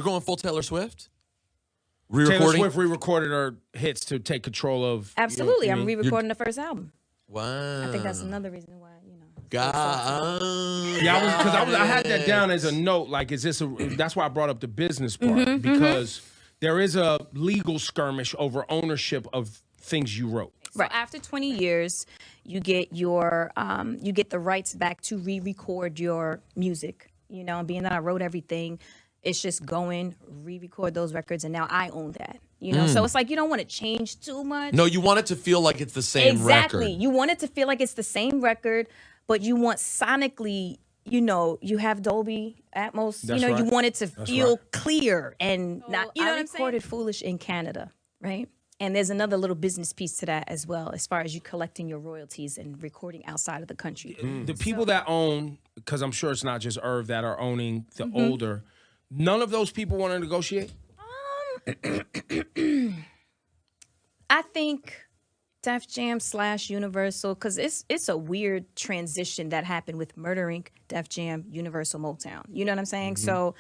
You're going full Taylor Swift? Taylor Re-recording? Swift re-recorded her hits to take control of. Absolutely. You know what I I'm mean? re-recording the first album. Wow. I think that's another reason why, Yeah, because I had that down as a note. Like, is this a? That's why I brought up the business part because there is a legal skirmish over ownership of things you wrote. So after 20 years, you get you get the rights back to re-record your music. You know, being that I wrote everything, it's just going re-record those records, and now I own that. You know, so it's like you don't want to change too much. No, you want it to feel like it's the same Exactly. record. You want it to feel like it's the same record, but you want sonically, you know, you have Dolby Atmos. That's you know, right. you want it to That's feel right. clear and not. You know I what I'm saying? Recorded Foolish in Canada, right? And there's another little business piece to that as well, as far as you collecting your royalties and recording outside of the country. The people that own, because I'm sure it's not just Irv that are owning the older. None of those people want to negotiate. I think Def Jam / Universal, because it's a weird transition that happened with Murder Inc., Def Jam, Universal, Motown. You know what I'm saying? So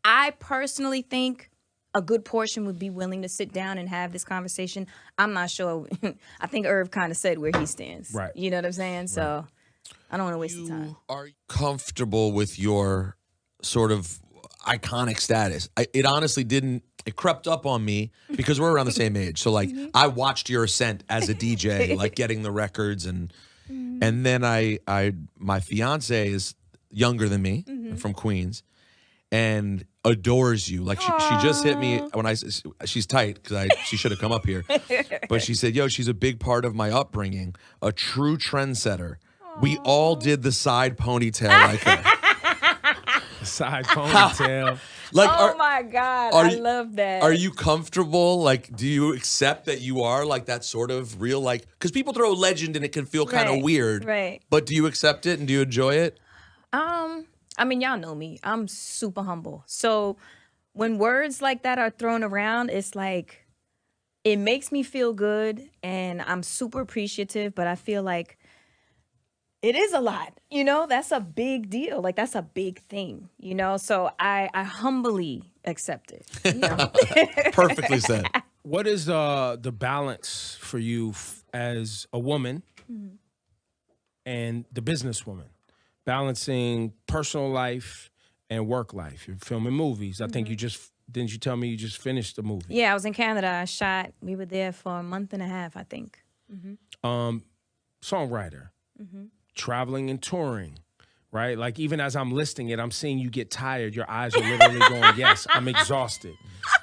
I personally think a good portion would be willing to sit down and have this conversation. I'm not sure. I think Irv kind of said where he stands. Right. You know what I'm saying? So I don't want to waste the time. Are you comfortable with your sort of iconic status? It honestly didn't. It crept up on me because we're around the same age. So like I watched your ascent as a DJ, like getting the records and then my fiance is younger than me, from Queens, and adores you. Like she just hit me when she's tight because she should have come up here, but she said, "Yo, she's a big part of my upbringing, a true trendsetter. We all did the side ponytail like her." Side ponytail. Like, Oh my God, I love that. Are you comfortable? Like, do you accept that you are like that sort of real, like, because people throw legend and it can feel kind of Right, weird. right. But do you accept it and do you enjoy it? I mean, y'all know me. I'm super humble. So when words like that are thrown around, it's like, it makes me feel good and I'm super appreciative, but I feel like it is a lot, you know, that's a big deal. Like, that's a big thing, you know? So I humbly accept it. You know? Perfectly said. What is the balance for you as a woman and the businesswoman? Balancing personal life and work life. You're filming movies. I think didn't you tell me you just finished the movie? Yeah, I was in Canada. We were there for a month and a half, I think. Songwriter, traveling and touring, right? Like, even as I'm listing it, I'm seeing you get tired. Your eyes are literally going, yes, I'm exhausted.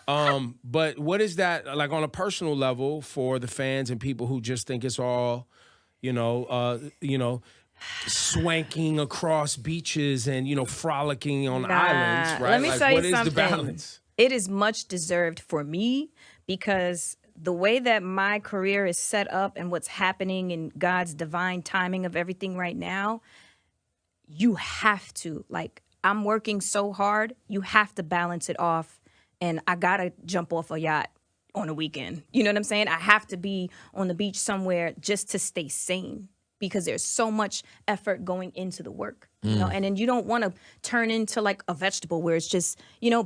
But what is that like on a personal level for the fans and people who just think it's all, swanking across beaches and, frolicking on islands, right? Let me like, tell you what is something. the balance? It is much deserved for me because the way that my career is set up and what's happening in God's divine timing of everything right now, you have to, like, I'm working so hard, you have to balance it off. And I gotta jump off a yacht on a weekend. You know what I'm saying? I have to be on the beach somewhere just to stay sane because there's so much effort going into the work, you know? And then you don't want to turn into like a vegetable where it's just,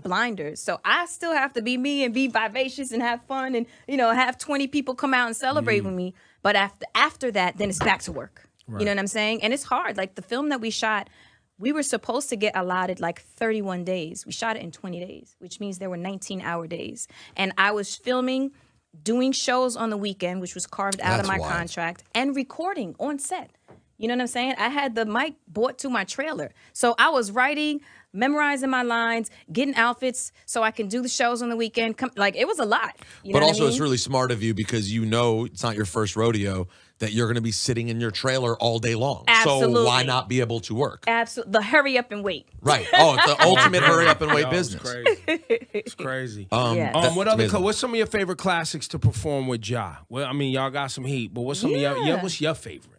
blinders. So I still have to be me and be vivacious and have fun and, have 20 people come out and celebrate with me. But after that, then it's back to work. Right. You know what I'm saying? And it's hard. Like, the film that we shot, we were supposed to get allotted like 31 days. We shot it in 20 days, which means there were 19-hour days. And I was filming, doing shows on the weekend, which was carved out of my contract, and recording on set. You know what I'm saying? I had the mic brought to my trailer. So I was writing, memorizing my lines, getting outfits so I can do the shows on the weekend. Like, it was a lot. You know But what also, I mean? it's really smart of you because it's not your first rodeo, that you're going to be sitting in your trailer all day long. Absolutely. So why not be able to work? Absolutely. The hurry up and wait. Right. Oh, it's the ultimate hurry up and wait Yo, business. It's crazy. Yes. What's some of your favorite classics to perform with Ja? Well, I mean, y'all got some heat, but what's some of what's your favorite?